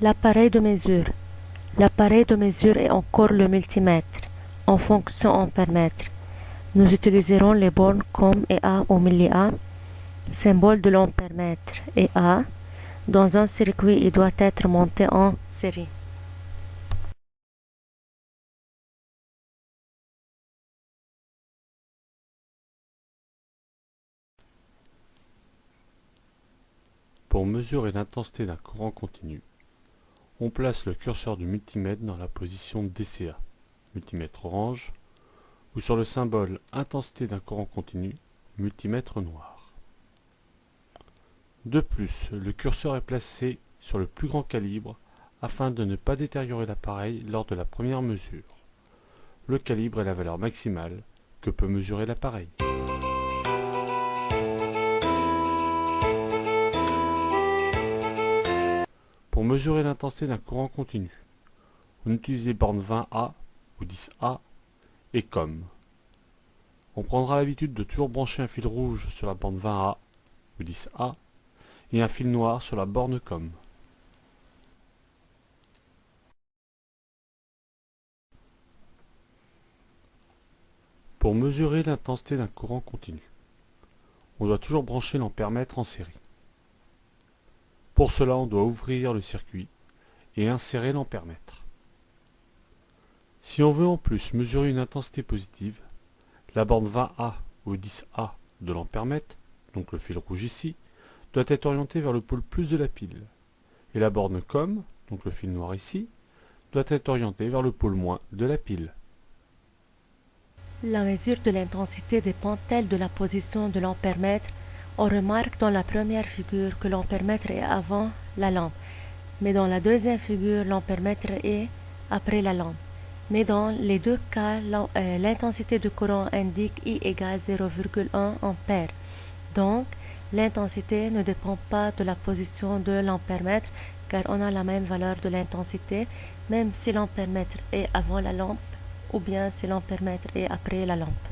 L'appareil de mesure. L'appareil de mesure est encore le multimètre, en fonction ampèremètre. Nous utiliserons les bornes comme et A ou millia, symbole de l'ampèremètre, et A. Dans un circuit, il doit être monté en série. Pour mesurer l'intensité d'un courant continu, on place le curseur du multimètre dans la position DCA, multimètre orange, ou sur le symbole intensité d'un courant continu, multimètre noir. De plus, le curseur est placé sur le plus grand calibre afin de ne pas détériorer l'appareil lors de la première mesure. Le calibre est la valeur maximale que peut mesurer l'appareil. Pour mesurer l'intensité d'un courant continu, on utilise les bornes 20A ou 10A et COM. On prendra l'habitude de toujours brancher un fil rouge sur la borne 20A ou 10A et un fil noir sur la borne COM. Pour mesurer l'intensité d'un courant continu, on doit toujours brancher l'ampèremètre en série. Pour cela, on doit ouvrir le circuit et insérer l'ampèremètre. Si on veut en plus mesurer une intensité positive, la borne 20A ou 10A de l'ampèremètre, donc le fil rouge ici, doit être orientée vers le pôle plus de la pile. Et la borne COM, donc le fil noir ici, doit être orientée vers le pôle moins de la pile. La mesure de l'intensité dépend-elle de la position de l'ampèremètre? On remarque dans la première figure que l'ampèremètre est avant la lampe, mais dans la deuxième figure, l'ampèremètre est après la lampe. Mais dans les deux cas, l'intensité du courant indique I égale 0,1 ampère. Donc, l'intensité ne dépend pas de la position de l'ampèremètre, car on a la même valeur de l'intensité, même si l'ampèremètre est avant la lampe, ou bien si l'ampèremètre est après la lampe.